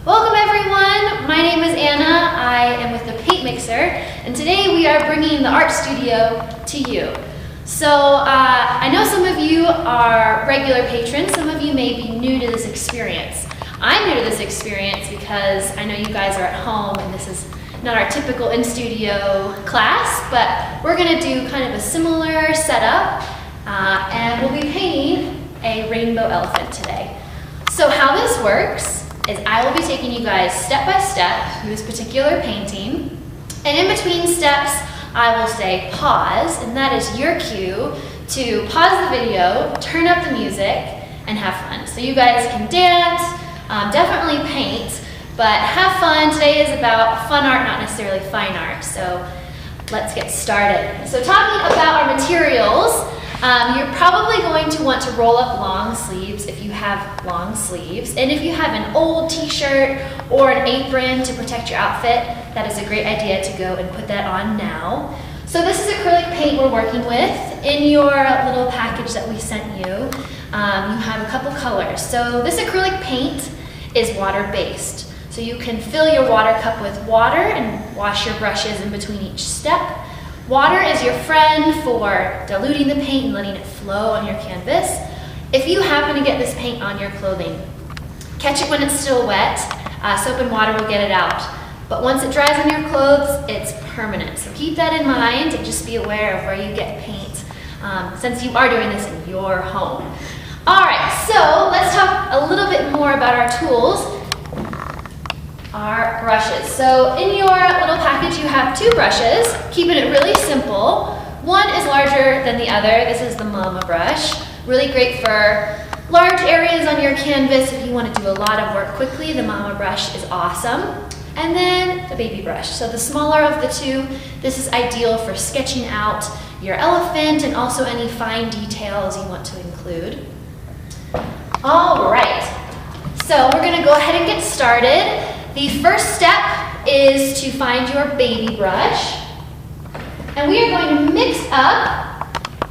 Welcome everyone, my name is Anna, I am with the Paint Mixer, and today we are bringing the art studio to you. So I know some of you are regular patrons, some of you may be new to this experience. I'm new to this experience because I know you guys are at home and this is not our typical in-studio class, but we're going to do kind of a similar setup and we'll be painting a rainbow elephant today. So how this works is I will be taking you guys step by step through this particular painting, and in between steps I will say pause, and that is your cue to pause the video, turn up the music, and have fun. So you guys can dance, definitely paint, but have fun. Today is about fun art, not necessarily fine art, so let's get started. So talking about our materials, you're probably going to want to roll up long sleeves if you have long sleeves. And if you have an old t-shirt or an apron to protect your outfit, that is a great idea to go and put that on now. So this is acrylic paint we're working with. In your little package that we sent you, you have a couple colors. So this acrylic paint is water-based. So you can fill your water cup with water and wash your brushes in between each step. Water is your friend for diluting the paint and letting it flow on your canvas. If you happen to get this paint on your clothing, catch it when it's still wet. Soap and water will get it out. But once it dries on your clothes, it's permanent. So keep that in mind and just be aware of where you get paint since you are doing this in your home. All right, so let's talk a little bit more about our tools. Our brushes. So in your little package you have two brushes, keeping it really simple. One is larger than the other. This is the Mama brush. Really great for large areas on your canvas. If you want to do a lot of work quickly, the Mama brush is awesome. And then the Baby brush. So the smaller of the two, this is ideal for sketching out your elephant and also any fine details you want to include. All right, so we're going to go ahead and get started. The first step is to find your Baby brush, and we are going to mix up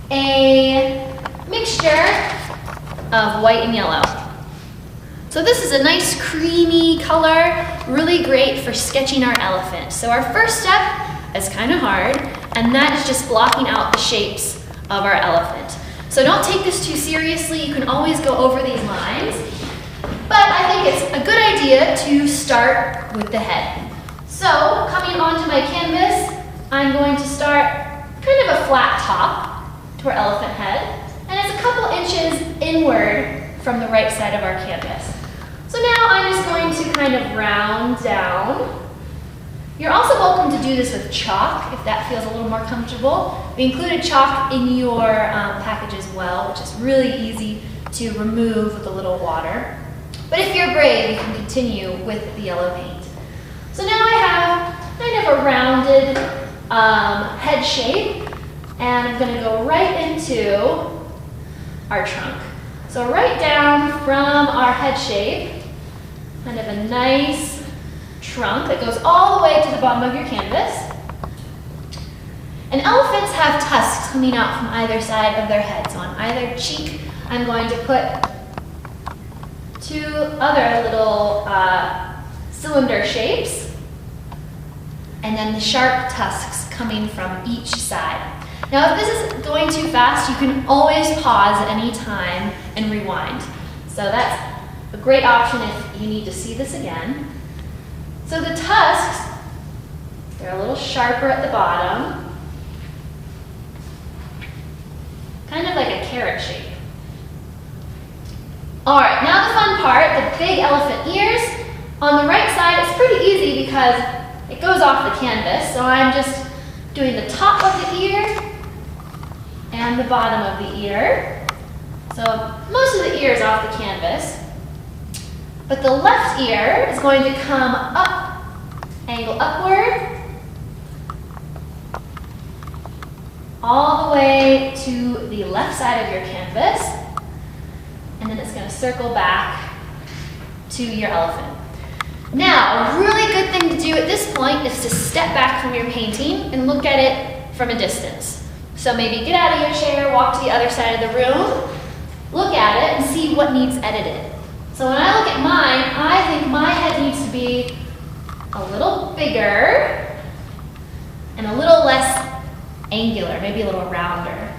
a mixture of white and yellow. So this is a nice creamy color, really great for sketching our elephant. So our first step is kind of hard, and that is just blocking out the shapes of our elephant. So don't take this too seriously, you can always go over these lines. But I think it's a good idea to start with the head. So coming onto my canvas, I'm going to start kind of a flat top to our elephant head, and it's a couple inches inward from the right side of our canvas. So now I'm just going to kind of round down. You're also welcome to do this with chalk if that feels a little more comfortable. We included chalk in your package as well, which is really easy to remove with a little water. But if you're brave, you can continue with the yellow paint. So now I have kind of a rounded head shape, and I'm going to go right into our trunk. So right down from our head shape, kind of a nice trunk that goes all the way to the bottom of your canvas. And elephants have tusks coming out from either side of their head. So on either cheek, I'm going to put two other little cylinder shapes, and then the sharp tusks coming from each side. Now if this is going too fast, you can always pause at any time and rewind. So that's a great option if you need to see this again. So the tusks, they're a little sharper at the bottom, kind of like a carrot shape. All right, now the fun part, the big elephant ears. On the right side, it's pretty easy because it goes off the canvas. So I'm just doing the top of the ear and the bottom of the ear. So most of the ear is off the canvas. But the left ear is going to come up, angle upward, all the way to the left side of your canvas. And then it's going to circle back to your elephant. Now, a really good thing to do at this point is to step back from your painting and look at it from a distance. So maybe get out of your chair, walk to the other side of the room, look at it, and see what needs edited. So when I look at mine, I think my head needs to be a little bigger and a little less angular, maybe a little rounder.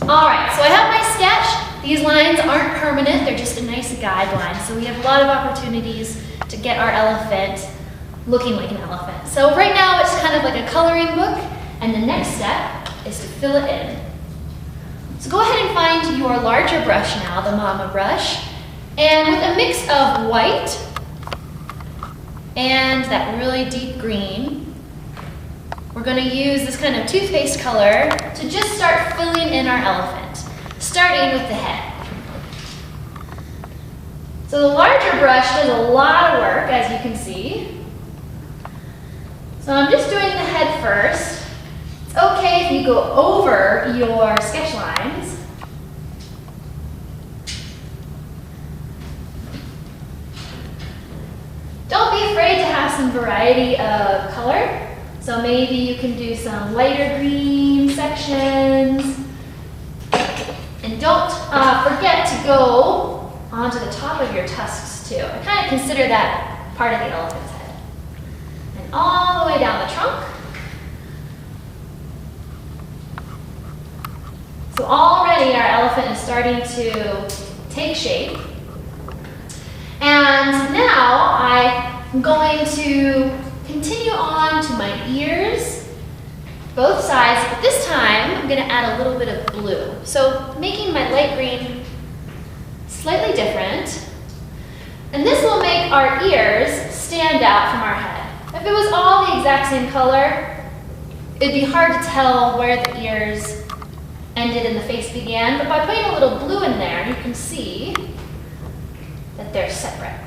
All right, so I have my sketch. These lines aren't permanent, they're just a nice guideline. So we have a lot of opportunities to get our elephant looking like an elephant. So right now it's kind of like a coloring book, and the next step is to fill it in. So go ahead and find your larger brush now, the Mama brush, and with a mix of white and that really deep green, we're going to use this kind of toothpaste color to just start filling in our elephant, starting with the head. So the larger brush does a lot of work, as you can see. So I'm just doing the head first. It's okay if you go over your sketch lines. Don't be afraid to have some variety of color. So maybe you can do some lighter green sections. And don't forget to go onto the top of your tusks too. I kind of consider that part of the elephant's head. And all the way down the trunk. So already our elephant is starting to take shape. And now I'm going to continue on to my ears, both sides, but this time I'm going to add a little bit of blue. So making my light green slightly different. And this will make our ears stand out from our head. If it was all the exact same color, it'd be hard to tell where the ears ended and the face began, but by putting a little blue in there, you can see that they're separate.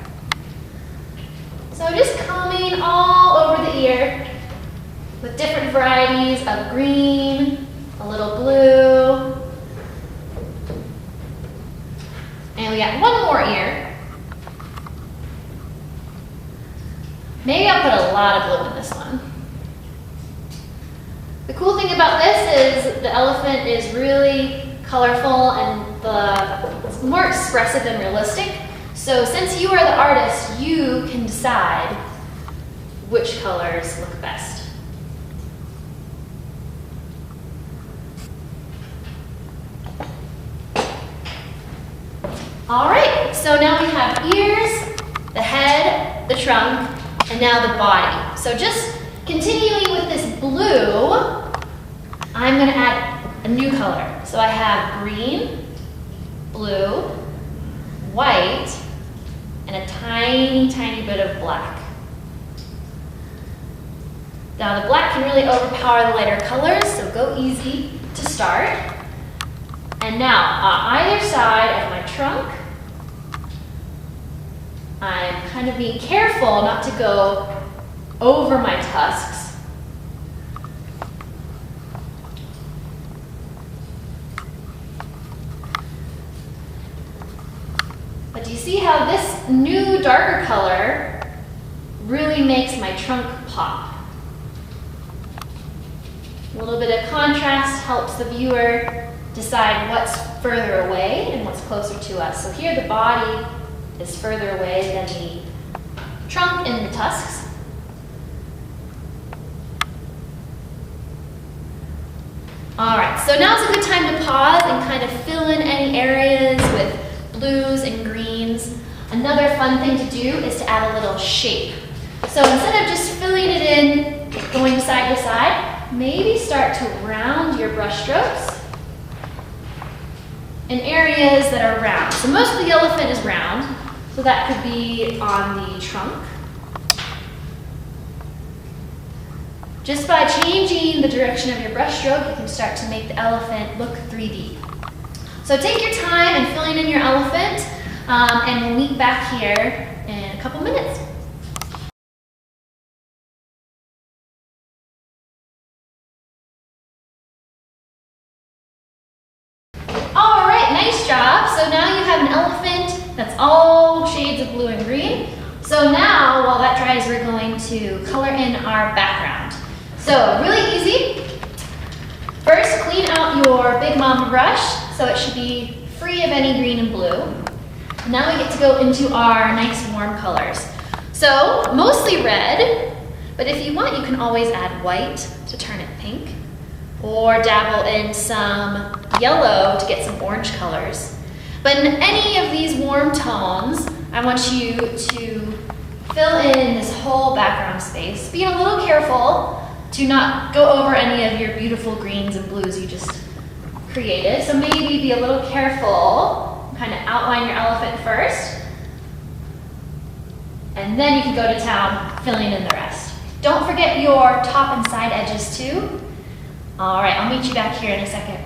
So just combing all over the ear with different varieties of green, a little blue, and we got one more ear. Maybe I'll put a lot of blue in this one. The cool thing about this is the elephant is really colorful and it's more expressive than realistic. So since you are the artist, you can decide which colors look best. All right, so now we have ears, the head, the trunk, and now the body. So just continuing with this blue, I'm going to add a new color. So I have green, blue, white, and a tiny, tiny bit of black. Now the black can really overpower the lighter colors, so go easy to start. And now on either side of my trunk, I'm kind of being careful not to go over my tusks. But do you see how this new darker color really makes my trunk pop? A little bit of contrast helps the viewer decide what's further away and what's closer to us. So here the body is further away than the trunk and the tusks. All right, so now's a good time to pause and kind of fill in any areas with blues and greens. Another fun thing to do is to add a little shape. So instead of just filling it in, going side to side, maybe start to round your brush strokes in areas that are round. So most of the elephant is round, so that could be on the trunk. Just by changing the direction of your brush stroke, you can start to make the elephant look 3D. So take your time in filling in your elephant, and we'll meet back here in a couple minutes. All right, nice job. So now you have an elephant that's all shades of blue and green. So now, while that dries, we're going to color in our background. So really easy. First, clean out your Big Mama brush so it should be free of any green and blue. Now we get to go into our nice warm colors. So mostly red, but if you want, you can always add white to turn it pink, or dabble in some yellow to get some orange colors. But in any of these warm tones, I want you to fill in this whole background space. Being a little careful to not go over any of your beautiful greens and blues you just created. So maybe be a little careful, kind of outline your elephant first, and then you can go to town filling in the rest. Don't forget your top and side edges too. All right, I'll meet you back here in a second.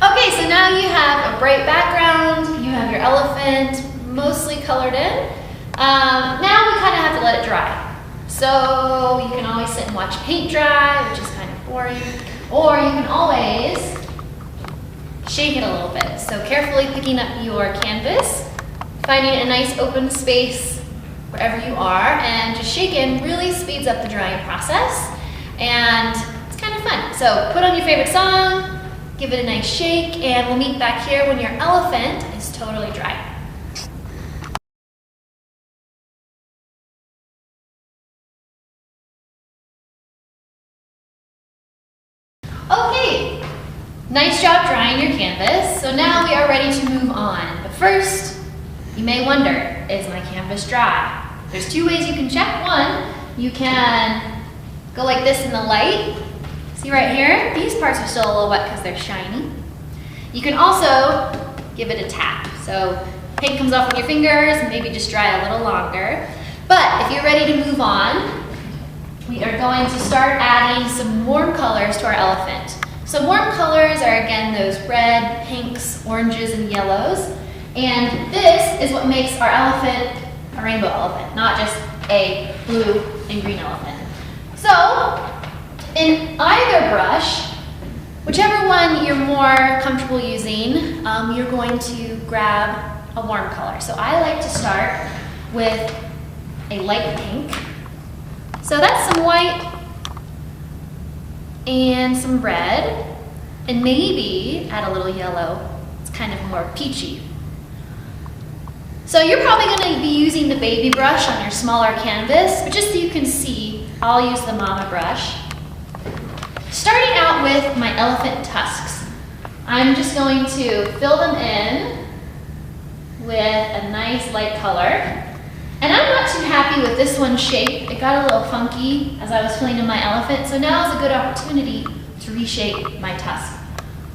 Okay, so now you have a bright background, you have your elephant mostly colored in. Now we kind of have to let it dry. So you can always sit and watch paint dry, which is kind of boring, or you can always shake it a little bit. So carefully picking up your canvas, finding a nice open space wherever you are, and just shaking really speeds up the drying process, and it's kind of fun. So put on your favorite song, give it a nice shake, and we'll meet back here when your elephant is totally dry. Okay, nice job drying your canvas. So now we are ready to move on. But first, you may wonder, is my canvas dry? There's two ways you can check. One, you can go like this in the light. See right here? These parts are still a little wet because they're shiny. You can also give it a tap. So paint comes off with your fingers and maybe just dry a little longer. But if you're ready to move on, we are going to start adding some warm colors to our elephant. So warm colors are, again, those red, pinks, oranges, and yellows. And this is what makes our elephant a rainbow elephant, not just a blue and green elephant. So in either brush, whichever one you're more comfortable using, you're going to grab a warm color. So I like to start with a light pink. So that's some white and some red, and maybe add a little yellow. It's kind of more peachy. So you're probably going to be using the baby brush on your smaller canvas, but just so you can see, I'll use the mama brush. Starting out with my elephant tusks, I'm just going to fill them in with a nice light color. And I'm not too happy with this one's shape. It got a little funky as I was filling in my elephant, so now is a good opportunity to reshape my tusk.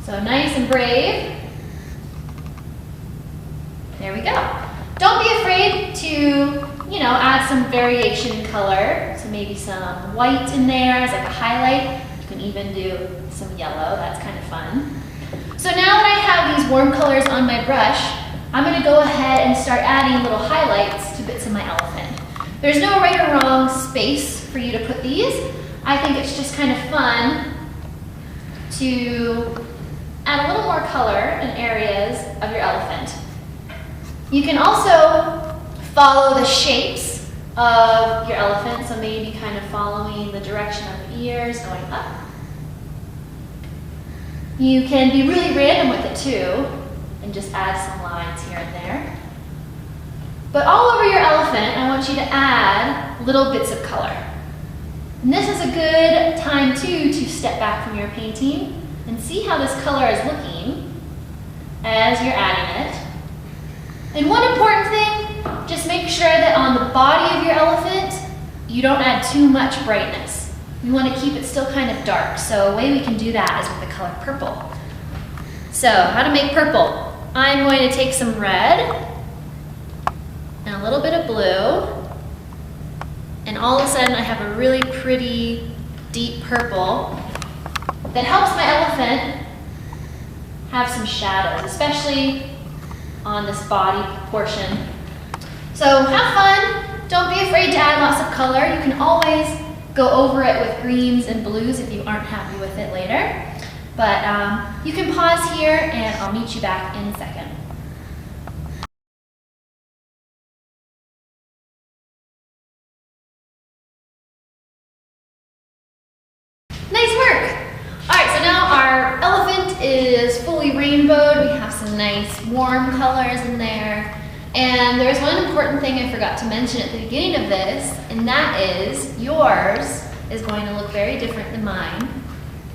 So nice and brave. There we go. Don't be afraid to, add some variation in color. So maybe some white in there as like a highlight. You can even do some yellow, that's kind of fun. So now that I have these warm colors on my brush, I'm going to go ahead and start adding little highlights to bits of my elephant. There's no right or wrong space for you to put these. I think it's just kind of fun to add a little more color in areas of your elephant. You can also follow the shapes of your elephant, so maybe kind of following the direction of the ears going up. You can be really random with it too, and just add some lines here and there. But all over your elephant, I want you to add little bits of color. And this is a good time too to step back from your painting and see how this color is looking as you're adding it. And one important thing, just make sure that on the body of your elephant, you don't add too much brightness. You want to keep it still kind of dark. So a way we can do that is with the color purple. So how to make purple? I'm going to take some red and a little bit of blue, and all of a sudden I have a really pretty deep purple that helps my elephant have some shadows, especially on this body portion. So have fun. Don't be afraid to add lots of color. You can always go over it with greens and blues if you aren't happy with it later. But you can pause here and I'll meet you back in a second. nice warm colors in there. And there's one important thing I forgot to mention at the beginning of this, and that is yours is going to look very different than mine,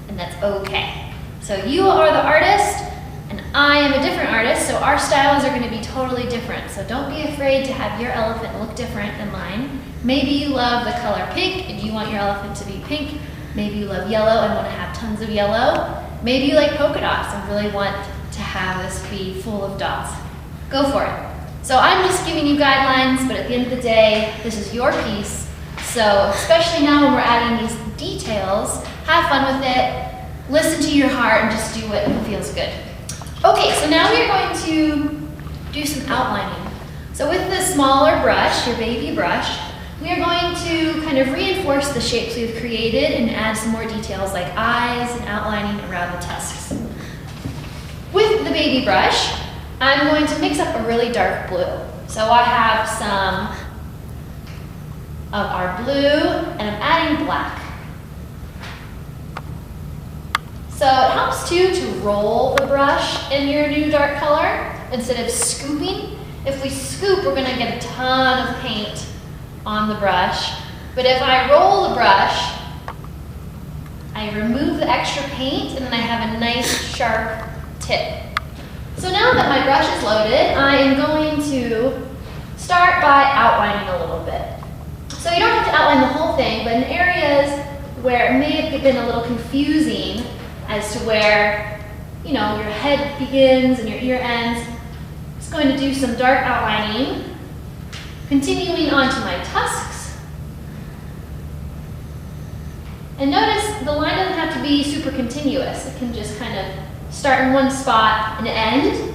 and that's okay. So you are the artist, and I am a different artist, so our styles are going to be totally different. So don't be afraid to have your elephant look different than mine. Maybe you love the color pink and you want your elephant to be pink. Maybe you love yellow and want to have tons of yellow. Maybe you like polka dots and really want to have this be full of dots. Go for it. So I'm just giving you guidelines, but at the end of the day, this is your piece. So especially now when we're adding these details, have fun with it, listen to your heart, and just do what feels good. Okay, so now we're going to do some outlining. So with the smaller brush, your baby brush, we are going to kind of reinforce the shapes we've created and add some more details like eyes and outlining around the tusks. With the baby brush, I'm going to mix up a really dark blue. So I have some of our blue and I'm adding black. So it helps too to roll the brush in your new dark color instead of scooping. If we scoop, we're gonna get a ton of paint on the brush. But if I roll the brush, I remove the extra paint and then I have a nice sharp tip. So now that my brush is loaded, I am going to start by outlining a little bit. So you don't have to outline the whole thing, but in areas where it may have been a little confusing as to where, you know, your head begins and your ear ends, I'm just going to do some dark outlining, continuing onto my tusks. And notice the line doesn't have to be super continuous. It can just kind of start in one spot and end.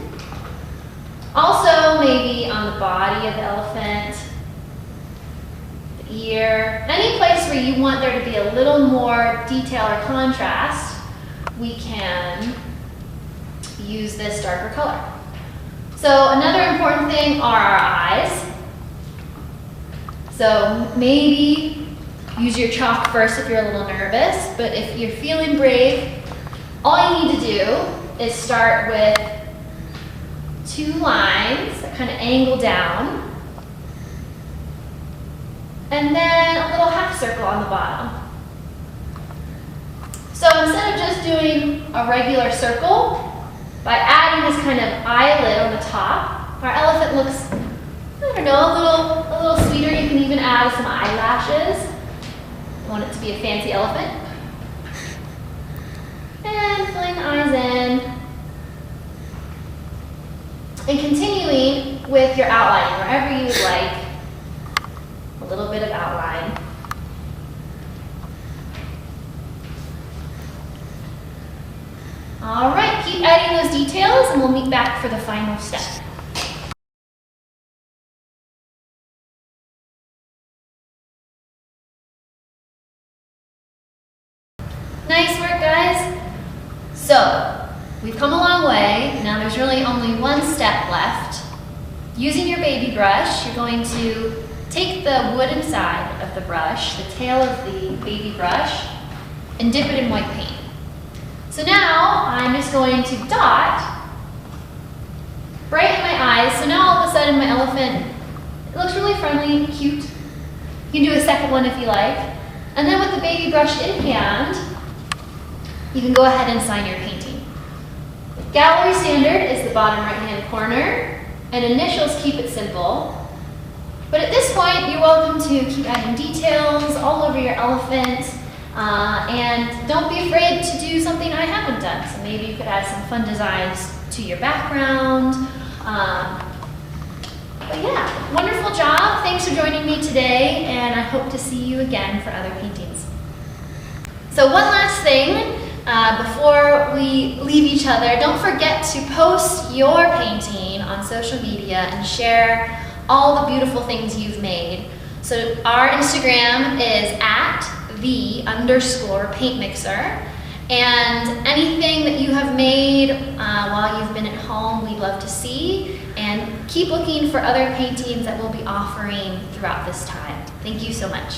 Also, maybe on the body of the elephant, the ear, any place where you want there to be a little more detail or contrast, we can use this darker color. So another important thing are our eyes. So maybe use your chalk first if you're a little nervous, but if you're feeling brave, all you need to do is start with 2 lines that kind of angle down, and then a little half circle on the bottom. So instead of just doing a regular circle, by adding this kind of eyelid on the top, our elephant looks, I don't know, a little sweeter. You can even add some eyelashes. You want it to be a fancy elephant. And filling the eyes in. And continuing with your outlining, wherever you would like, a little bit of outline. All right, keep adding those details and we'll meet back for the final step. Nice work, guys. So, we've come a long way. Now there's really only one step left. Using your baby brush, you're going to take the wooden side of the brush, the tail of the baby brush, and dip it in white paint. So now I'm just going to dot right in my eyes. So now all of a sudden my elephant, it looks really friendly, cute. You can do a second one if you like. And then with the baby brush in hand, you can go ahead and sign your painting. Gallery standard is the bottom right-hand corner, and initials keep it simple. But at this point, you're welcome to keep adding details all over your elephant, and don't be afraid to do something I haven't done. So maybe you could add some fun designs to your background. But yeah, wonderful job. Thanks for joining me today, and I hope to see you again for other paintings. So one last thing. Before we leave each other, don't forget to post your painting on social media and share all the beautiful things you've made. So our Instagram is @the_paintmixer, and anything that you have made while you've been at home, we'd love to see, and keep looking for other paintings that we'll be offering throughout this time. Thank you so much.